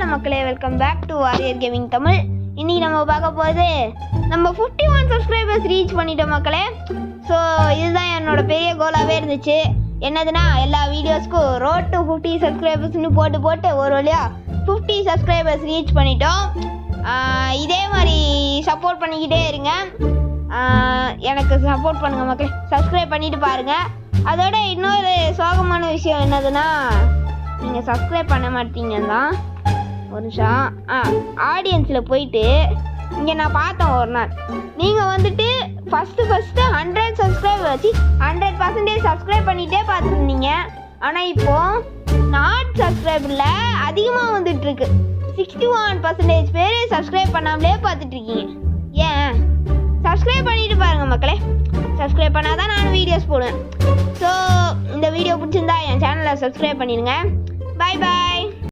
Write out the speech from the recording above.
Hello மக்களே, welcome back to warrior gaming Tamil. இன்னைக்கு நம்ம பார்க்க போகிறது நம்ம 51 சப்ஸ்கிரைபர்ஸ் ரீச் பண்ணிட்டோம் மக்களே. ஸோ இதுதான் என்னோட பெரிய கோலாகவே இருந்துச்சு. என்னதுன்னா எல்லா வீடியோஸ்க்கும் ரோட் டு 50 சப்ஸ்கிரைபர்ஸ்னு போட்டு ஒரு வழியாக 50 சப்ஸ்கிரைபர்ஸ் ரீச் பண்ணிட்டோம். இதே மாதிரி சப்போர்ட் பண்ணிக்கிட்டே இருங்க. எனக்கு சப்போர்ட் பண்ணுங்கள் மக்களே, சப்ஸ்கிரைப் பண்ணிவிட்டு பாருங்கள். அதோட இன்னொரு சோகமான விஷயம் என்னதுன்னா, நீங்கள் சப்ஸ்கிரைப் பண்ண மாட்டீங்க தான். ஒரு நிமிஷம், ஆடியன்ஸில் போயிட்டு இங்கே நான் பார்த்தேன் ஒரு நாள், நீங்கள் வந்துட்டு ஃபஸ்ட்டு 100 சப்ஸ்கிரைப் வச்சு 100% சப்ஸ்கிரைப் பண்ணிகிட்டே பார்த்துருந்தீங்க. ஆனால் இப்போது நாட் சப்ஸ்கிரைபில் அதிகமாக வந்துட்டுருக்கு. 61% பேர் சப்ஸ்கிரைப் பண்ணாமலே பார்த்துட்ருக்கீங்க. ஏன்? சப்ஸ்கிரைப் பண்ணிட்டு பாருங்கள் மக்களே. சப்ஸ்கிரைப் பண்ணால் தான் நான் வீடியோஸ் போடுவேன். ஸோ இந்த வீடியோ பிடிச்சிருந்தா என் சேனலை சப்ஸ்கிரைப் பண்ணிடுங்க. பாய் பாய்.